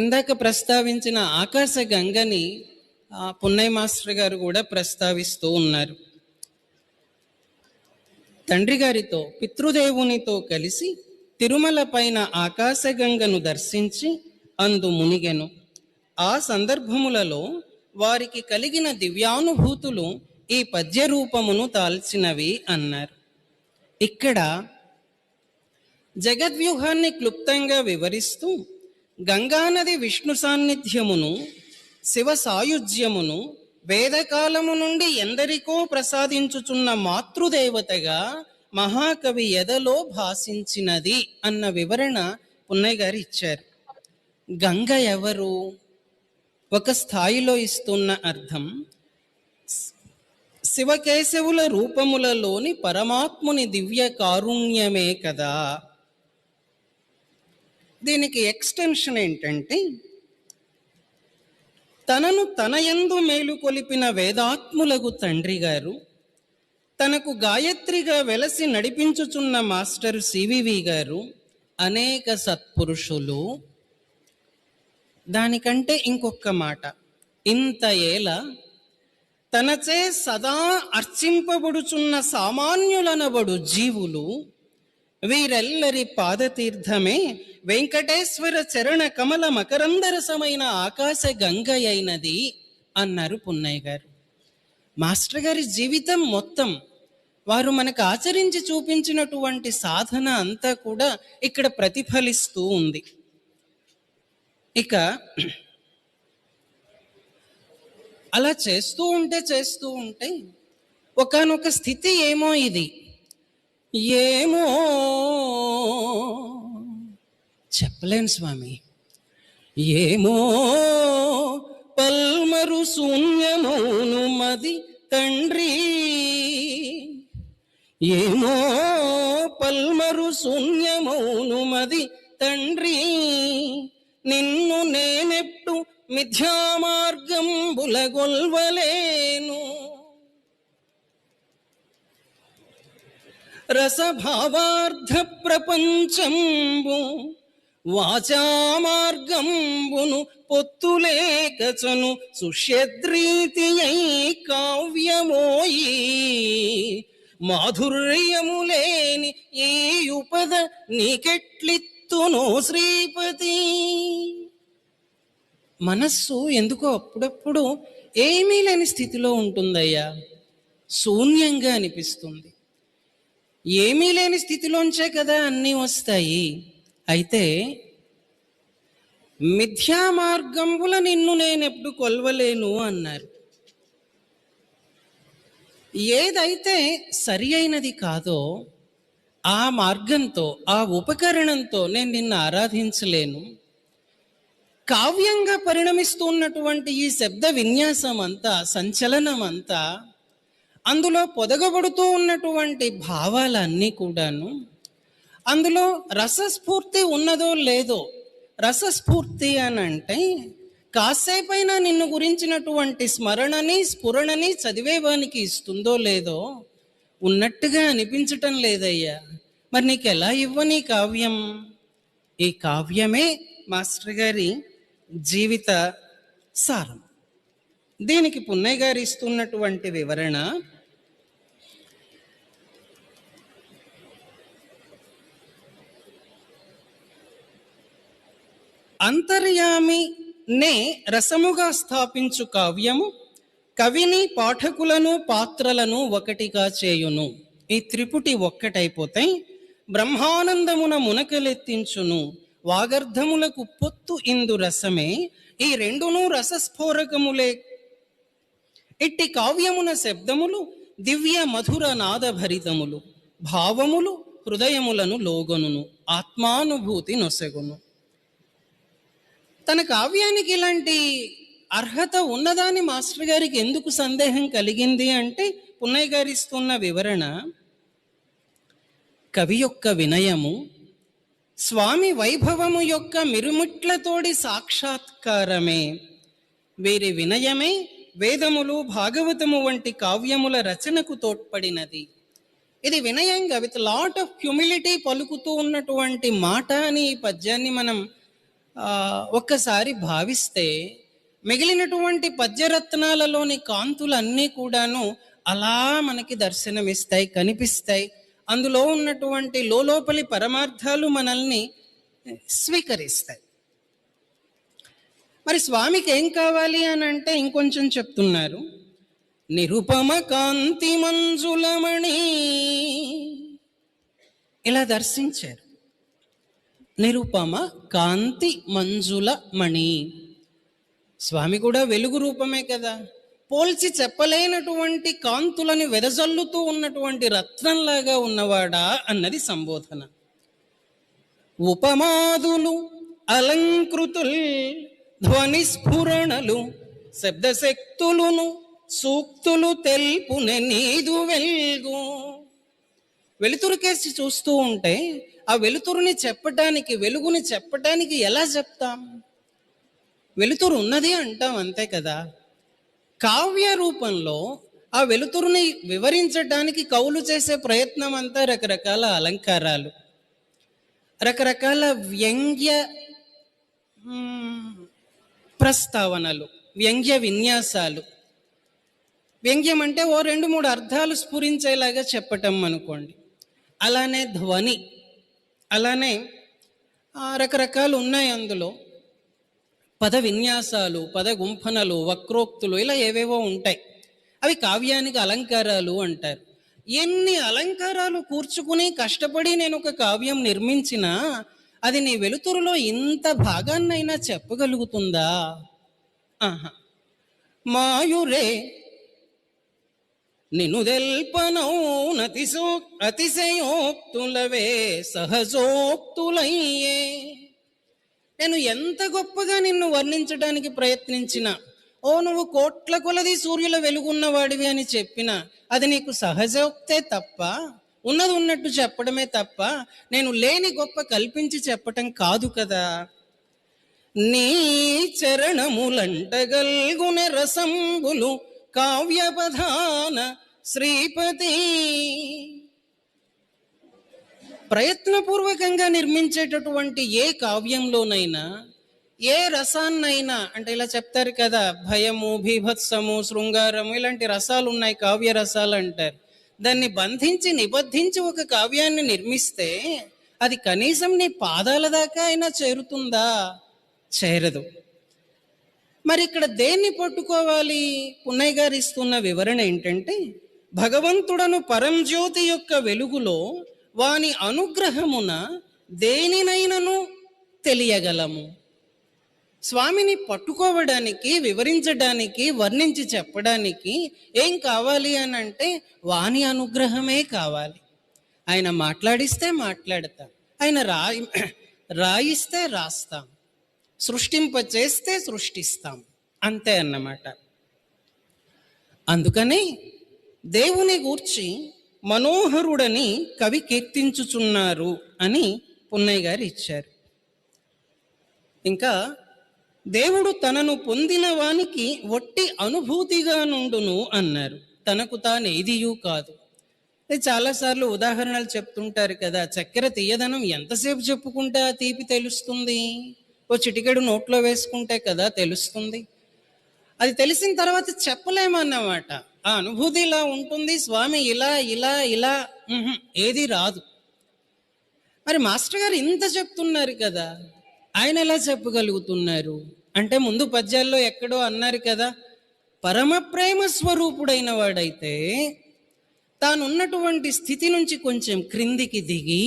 ఇందాక ప్రస్తావించిన ఆకాశ గంగని పున్నయ్య మాస్టర్ గారు కూడా ప్రస్తావిస్తూ ఉన్నారు. తండ్రి గారితో, పితృదేవునితో కలిసి తిరుమల పైన ఆకాశగంగను దర్శించి అందు మునిగెను. ఆ సందర్భములలో వారికి కలిగిన దివ్యానుభూతులు ఈ పద్య రూపమును తాల్చినవి అన్నారు. ఇక్కడ జగద్వ్యూహాన్ని క్లుప్తంగా వివరిస్తూ, గంగానది విష్ణు సాన్నిధ్యమును, శివ సాయుజ్యమును వేదకాలము నుండి ఎందరికో ప్రసాదించుచున్న మాతృదేవతగా మహాకవి ఎదలో భాషించినది అన్న వివరణ పున్నయ్య గారు ఇచ్చారు. గంగ ఎవరు? ఒక స్థాయిలో ఇస్తున్న అర్థం శివకేశవుల రూపములలోని పరమాత్ముని దివ్య కారుణ్యమే కదా. దీనికి ఎక్స్టెన్షన్ ఏంటంటే, తనను తనయందు మేలుకొలిపిన వేదాత్ములకు తండ్రి గారు, తనకు గాయత్రిగా వెలసి నడిపించుచున్న మాస్టర్ సివివి గారు, అనేక సత్పురుషులు. దానికంటే ఇంకొక మాట, ఇంత ఏల తనచే సదా అర్చింపబడుచున్న సామాన్యులనబడు జీవులు, వీరెల్లరి పాదతీర్థమే వెంకటేశ్వర చరణ కమల మకరందరసమైన ఆకాశ గంగ అయినది అన్నారు పున్నయ్య గారు. మాస్టర్ గారి జీవితం మొత్తం వారు మనకు ఆచరించి చూపించినటువంటి సాధన అంతా కూడా ఇక్కడ ప్రతిఫలిస్తూ ఉంది. ఇక అలా చేస్తూ ఉంటే ఒకానొక స్థితి ఏమో ఇది, ఏమో చెప్పలేను స్వామి, ఏమో పల్మరు శూన్యమౌను మది తండ్రి, ఏమో పల్మరు శూన్యమౌను మది తండ్రి, నిన్ను నేనెప్పుడు మిథ్యామార్గం బులగొల్వలేను, రసభావార్థ ప్రపంచంబు వాచామార్గంబును పొత్తులేకచను సుష్యద్రీతియై కావ్యమోయి, మాధుర్యములేని ఈ ఉపద నీకెట్లిత్తునో శ్రీపతి. మనస్సు ఎందుకో అప్పుడప్పుడు ఏమీ లేని స్థితిలో ఉంటుందయ్యా, శూన్యంగా అనిపిస్తుంది. ఏమీ లేని స్థితిలోంచే కదా అన్నీ వస్తాయి. అయితే మిథ్యా మార్గంబుల నిన్ను నేనెప్పుడు కొల్వలేను అన్నారు. ఏదైతే సరి అయినది కాదో ఆ మార్గంతో, ఆ ఉపకరణంతో నేను నిన్ను ఆరాధించలేను. కావ్యంగా పరిణమిస్తున్నటువంటి ఈ శబ్ద విన్యాసం అంతా, సంచలనం అంతా, అందులో పొదగబడుతూ ఉన్నటువంటి భావాలన్నీ కూడాను, అందులో రసస్ఫూర్తి ఉన్నదో లేదో, రసస్ఫూర్తి అని అంటే కాసేపైనా నిన్ను గురించినటువంటి స్మరణని స్ఫురణని చదివేవానికి ఇస్తుందో లేదో, ఉన్నట్టుగా అనిపించటం లేదయ్యా. మరి నీకు ఎలా ఇవ్వని కావ్యం? ఈ కావ్యమే మాస్టర్ గారి జీవిత సారం. దీనికి పున్నయ్య గారు ఇస్తున్నటువంటి వివరణ, అంతర్యామి నే రసముగా స్థాపించు కావ్యము కవిని, పాఠకులను, పాత్రలను ఒకటిగా చేయును. ఈ త్రిపుటి ఒక్కటైపోతే బ్రహ్మానందమున మునకలెత్తించును. వాగర్ధములకు పొత్తు ఇందు రసమే, ఈ రెండును రసస్ఫోరకములే. ఇట్టి కావ్యమున శబ్దములు దివ్య మధుర నాదభరితములు, భావములు హృదయములను లోగొనును, ఆత్మానుభూతి నొసగును. తన కావ్యానికి ఇలాంటి అర్హత ఉన్నదాని మాస్టర్ గారికి ఎందుకు సందేహం కలిగింది అంటే, పున్నయ్య గారు ఇస్తున్న వివరణ, కవి యొక్క వినయము, స్వామి వైభవము యొక్క మిరుమిట్లతోడి సాక్షాత్కారమే, వీరి వినయమే వేదములు, భాగవతము వంటి కావ్యముల రచనకు తోడ్పడినది. ఇది వినయంగా విత్ లాట్ ఆఫ్ హ్యూమిలిటీ పలుకుతూ ఉన్నటువంటి మాట అని ఈ పద్యాన్ని మనం ఒక్కసారి భావిస్తే, మిగిలినటువంటి పద్యరత్నాలలోని కాంతులన్నీ కూడాను అలా మనకి దర్శనమిస్తాయి, కనిపిస్తాయి. అందులో ఉన్నటువంటి లోపలి పరమార్థాలు మనల్ని స్వీకరిస్తాయి. మరి స్వామికి ఏం కావాలి అని అంటే ఇంకొంచెం చెప్తున్నారు. నిరుపమ కాంతి మంజులమణి, ఇలా దర్శించారు. నిరుపమ కాంతి మంజుల మణి, స్వామి కూడా వెలుగు రూపమే కదా. పోల్చి చెప్పలేనటువంటి కాంతులని వెదజల్లుతూ ఉన్నటువంటి రత్నంలాగా ఉన్నవాడా అన్నది సంబోధన. ఉపమాదులు అలంకృతుల్ ధ్వని స్ఫురణలు శబ్దశక్తులును సూక్తులు తెల్పునే నీదు వెల్గు. వెలుతురుకేసి చూస్తూ ఉంటే ఆ వెలుతురుని చెప్పటానికి, వెలుగుని చెప్పటానికి ఎలా చెప్తాం? వెలుతురు ఉన్నది అంటాం, అంతే కదా. కావ్య రూపంలో ఆ వెలుతురుని వివరించడానికి కవులు చేసే ప్రయత్నం అంతా రకరకాల అలంకారాలు, రకరకాల వ్యంగ్య ప్రస్తావనలు, వ్యంగ్య విన్యాసాలు. వ్యంగ్యం అంటే ఓ 2-3 అర్థాలు స్ఫురించేలాగా చెప్పటం అనుకోండి. అలానే ధ్వని, అలానే రకరకాలు ఉన్నాయి. అందులో పద విన్యాసాలు, పద గుంఫనలు, వక్రోక్తులు, ఇలా ఏవేవో ఉంటాయి. అవి కావ్యానికి అలంకారాలు అంటారు. ఎన్ని అలంకారాలు కూర్చుకుని కష్టపడి నేను ఒక కావ్యం నిర్మించినా అది నీ వెలుతురులో ఇంత భాగాన్నైనా చెప్పగలుగుతుందా? ఆహా. మాయురే నిను తెల్పనౌనతిసో అతిశయోక్తులవే సహజోక్తులయ్యే. నేను ఎంత గొప్పగా నిన్ను వర్ణించడానికి ప్రయత్నించినా, ఓ నువ్వు కోట్ల కొలది సూర్యుల వెలుగున్నవాడివి అని చెప్పినా అది నీకు సహజోక్తే తప్ప, ఉన్నది ఉన్నట్టు చెప్పడమే తప్ప నేను లేని గొప్ప కల్పించి చెప్పటం కాదు కదా. నీ చరణములంటగల్గున రసంబులు కావ్యపధాన శ్రీపతి. ప్రయత్నపూర్వకంగా నిర్మించేటటువంటి ఏ కావ్యంలోనైనా ఏ రసాన్నైనా, అంటే ఇలా చెప్తారు కదా, భయము, భీభత్సము, శృంగారము, ఇలాంటి రసాలు ఉన్నాయి, కావ్య రసాలు అంటారు. దాన్ని బంధించి నిబద్ధించి ఒక కావ్యాన్ని నిర్మిస్తే అది కనీసం నీ పాదాల దాకా అయినా చేరుతుందా? చేరదు. మరి ఇక్కడ దేన్ని పట్టుకోవాలి? పున్నయ్య గారు ఇస్తున్న వివరణ ఏంటంటే, భగవంతుడను పరంజ్యోతి యొక్క వెలుగులో వాని అనుగ్రహమున దేనినైనను తెలియగలము. స్వామిని పట్టుకోవడానికి, వివరించడానికి, వర్ణించి చెప్పడానికి ఏం కావాలి అని అంటే వాని అనుగ్రహమే కావాలి. ఆయన మాట్లాడిస్తే మాట్లాడతాం, ఆయన రాయిస్తే రాస్తాం, సృష్టింపచేస్తే సృష్టిస్తాం, అంతే అన్నమాట. అందుకని దేవుని గూర్చి మనోహరుడని కవి కీర్తించుచున్నారు అని పున్నయ్య గారు ఇచ్చారు. ఇంకా దేవుడు తనను పొందిన వానికి వట్టి అనుభూతిగా నుండును అన్నారు. తనకు తాను ఏదియూ కాదు. చాలాసార్లు ఉదాహరణలు చెప్తుంటారు కదా, చక్కెర తీయదనం ఎంతసేపు చెప్పుకుంటే ఆ తీపి తెలుస్తుంది? ఓ చిటికెడు నోట్లో వేసుకుంటే కదా తెలుస్తుంది. అది తెలిసిన తర్వాత చెప్పలేమన్నమాట. ఆ అనుభూతి ఇలా ఉంటుంది, స్వామి ఇలా ఇలా ఇలా ఏది రాదు. మరి మాస్టర్ గారు ఇంత చెప్తున్నారు కదా, ఆయన ఎలా చెప్పగలుగుతున్నారు అంటే, ముందు పద్యాల్లో ఎక్కడో అన్నారు కదా, పరమ ప్రేమ స్వరూపుడైన వాడైతే తానున్నటువంటి స్థితి నుంచి కొంచెం క్రిందికి దిగి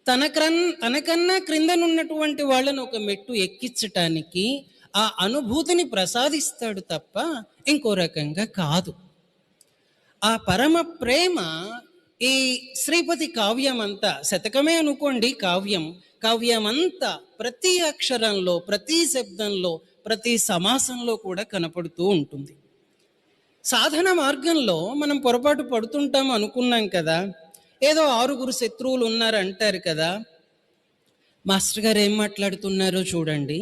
తనకన్నా క్రిందనున్నటువంటి వాళ్ళను ఒక మెట్టు ఎక్కించటానికి ఆ అనుభూతిని ప్రసాదిస్తాడు తప్ప ఇంకో రకంగా కాదు. ఆ పరమ ప్రేమ ఈ శ్రీపతి కావ్యమంతా, శతకమే అనుకోండి కావ్యమంతా ప్రతి అక్షరంలో, ప్రతి శబ్దంలో, ప్రతి సమాసంలో కూడా కనపడుతూ ఉంటుంది. సాధన మార్గంలో మనం పొరపాటు పడుతుంటాం అనుకున్నాం కదా, ఏదో 6 శత్రువులు ఉన్నారు అంటారు కదా. మాస్టర్ గారు ఏం మాట్లాడుతున్నారో చూడండి.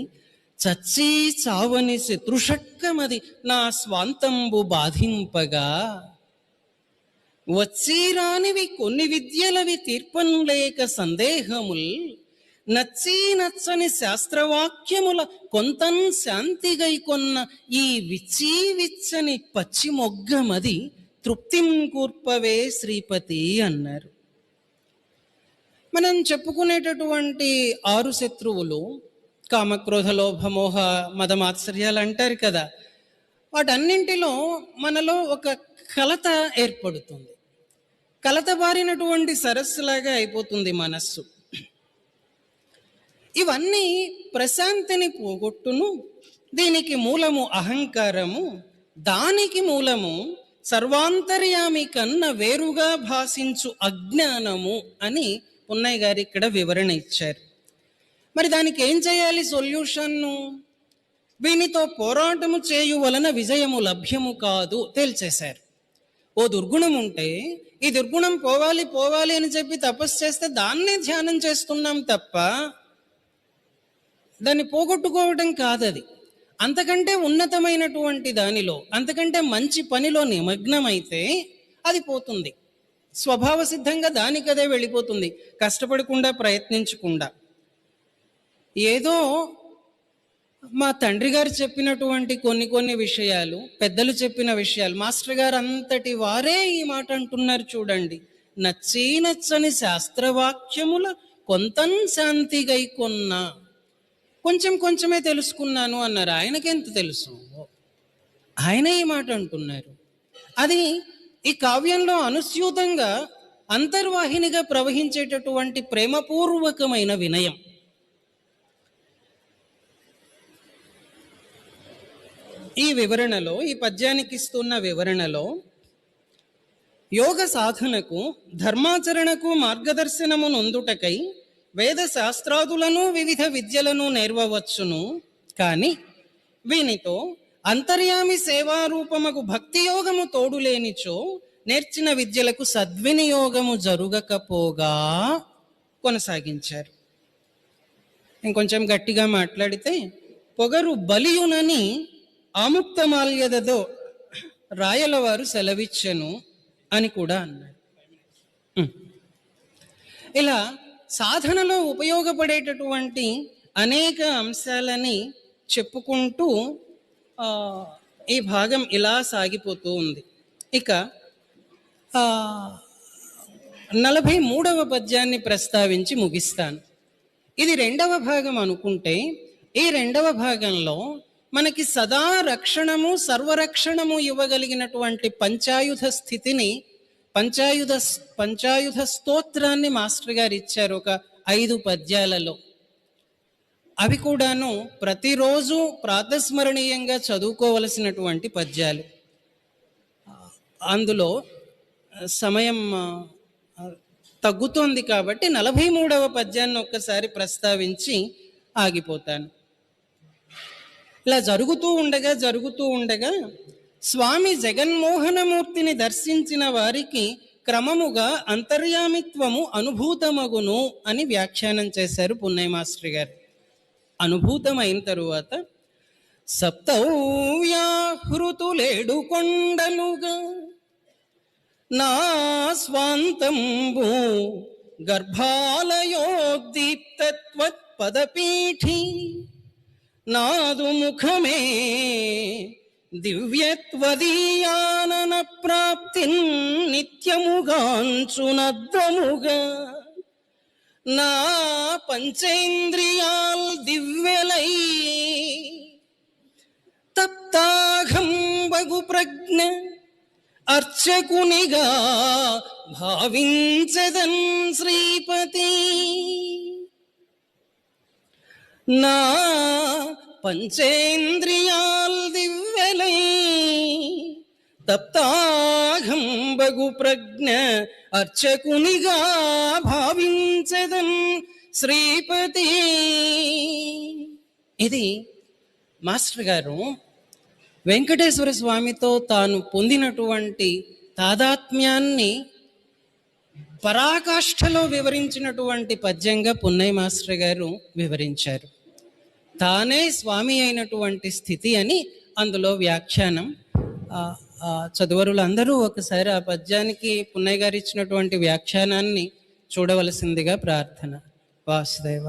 చచ్చి చావని శత్రుషక్కమది నా స్వాంతంబు బాధింపగా, వచ్చి రానివి కొన్ని విద్యలవి తీర్పం లేక సందేహముల్, నచ్చి నచ్చని శాస్త్రవాక్యముల కొంతన్ శాంతిగై కొన్న ఈ విచ్చి విచ్చని పచ్చి మొగ్గమది తృప్తిం కూర్పవే శ్రీపతి అన్నారు. మనం చెప్పుకునేటటువంటి 6 శత్రువులు కామక్రోధ లోభ మోహ మదమాత్సర్యాలు అంటారు కదా, వాటన్నింటిలో మనలో ఒక కలత ఏర్పడుతుంది. కలత బారినటువంటి సరస్సులాగా అయిపోతుంది మనస్సు. ఇవన్నీ ప్రశాంతిని పోగొట్టును. దీనికి మూలము అహంకారము, దానికి మూలము సర్వాంతర్యామి కన్నా వేరుగా భాషించు అజ్ఞానము అని పున్నయ్య గారు ఇక్కడ వివరణ ఇచ్చారు. మరి దానికి ఏం చేయాలి సొల్యూషన్ను? వీనితో పోరాటము చేయు వలన విజయము లభ్యము కాదు తేల్చేశారు. ఓ దుర్గుణం ఉంటే ఈ దుర్గుణం పోవాలి పోవాలి అని చెప్పి తపస్సు చేస్తే దాన్నే ధ్యానం చేస్తున్నాం తప్ప దాన్ని పోగొట్టుకోవటం కాదది. అంతకంటే ఉన్నతమైనటువంటి దానిలో, అంతకంటే మంచి పనిలో నిమగ్నమైతే అది పోతుంది. స్వభావ సిద్ధంగా దానికదే వెళ్ళిపోతుంది, కష్టపడకుండా, ప్రయత్నించకుండా. ఏదో మా తండ్రి గారు చెప్పినటువంటి కొన్ని విషయాలు, పెద్దలు చెప్పిన విషయాలు, మాస్టర్ గారు అంతటి వారే ఈ మాట అంటున్నారు చూడండి. నచ్చి నచ్చని శాస్త్రవాక్యముల కొంతన్ శాంతిగై కొన్న, కొంచెమే తెలుసుకున్నాను అన్నారు. ఆయనకెంత తెలుసు? ఆయన ఈ మాట అంటున్నారు. అది ఈ కావ్యంలో అనుస్యూతంగా అంతర్వాహినిగా ప్రవహించేటటువంటి ప్రేమపూర్వకమైన వినయం. ఈ వివరణలో, ఈ పద్యానికి ఇస్తున్న వివరణలో యోగ సాధనకు ధర్మాచరణకు మార్గదర్శనము నొందుటకై వేద శాస్త్రాదులను వివిధ విద్యలను నేర్వవచ్చును, కాని వీనితో అంతర్యామి సేవారూపమగు భక్తి యోగము తోడులేనిచో నేర్చిన విద్యలకు సద్వినియోగము జరుగకపోగా కొనసాగించారు. ఇంకొంచెం గట్టిగా మాట్లాడితే, పొగరు బలియునని ఆముక్తమాల్యదదో రాయలవారు సెలవిచ్చెను అని కూడా అన్నాడు. ఇలా సాధనలో ఉపయోగపడేటటువంటి అనేక అంశాలని చెప్పుకుంటూ ఈ భాగం ఇలా సాగిపోతూ ఉంది. ఇక 43వ పద్యాన్ని ప్రస్తావించి ముగిస్తాను. ఇది 2వ భాగం అనుకుంటే, ఈ 2వ భాగంలో మనకి సదా రక్షణము సర్వరక్షణము ఇవ్వగలిగినటువంటి పంచాయుధ స్థితిని, పంచాయుధ స్తోత్రాన్ని మాస్టర్ గారు ఇచ్చారు ఒక 5 పద్యాలలో. అవి కూడాను ప్రతిరోజు ప్రాతస్మరణీయంగా చదువుకోవలసినటువంటి పద్యాలు. అందులో సమయం తగ్గుతోంది కాబట్టి 43వ పద్యాన్ని ఒక్కసారి ప్రస్తావించి ఆగిపోతాను. ఇలా జరుగుతూ ఉండగా స్వామి జగన్మోహనమూర్తిని దర్శించిన వారికి క్రమముగా అంతర్యామిత్వము అనుభూతమగును అని వ్యాఖ్యానం చేశారు పున్నయ్య మాస్టర్ గారు. అనుభూతమైన తరువాత సప్తవ్యాహృతులేడు కొండలుగా నా స్వాంతంబు గర్భాలయోద్దీప్తత్వత్పదపీఠి నాదు ముఖమే దివ్యత్వదీయానన ప్రాప్తిన్ నిత్యముగాంచునద్రముగా నా పంచేంద్రియాల్ దివ్యలై తప్తాఘంబగు ప్రజ్ఞ అర్చకునిగా భావించదన్ శ్రీపతి. నా పంచేంద్రియాల్ దివ్యలై తప్తాఘంబగు ప్రజ్ఞ అర్చకునిగా భావించదన్ శ్రీపతి. ఇది మాస్టర్ గారు వెంకటేశ్వర స్వామితో తాను పొందినటువంటి తాదాత్మ్యాన్ని పరాకాష్ఠలో వివరించినటువంటి పద్యంగా పున్నయ్య మాస్టర్ గారు వివరించారు. తానే స్వామి అయినటువంటి స్థితి అని అందులో వ్యాఖ్యానం. చదువరులందరూ ఒకసారి ఆ పద్యానికి పున్నయ్య గారు ఇచ్చినటువంటి వ్యాఖ్యానాన్ని చూడవలసిందిగా ప్రార్థన. వాసుదేవ.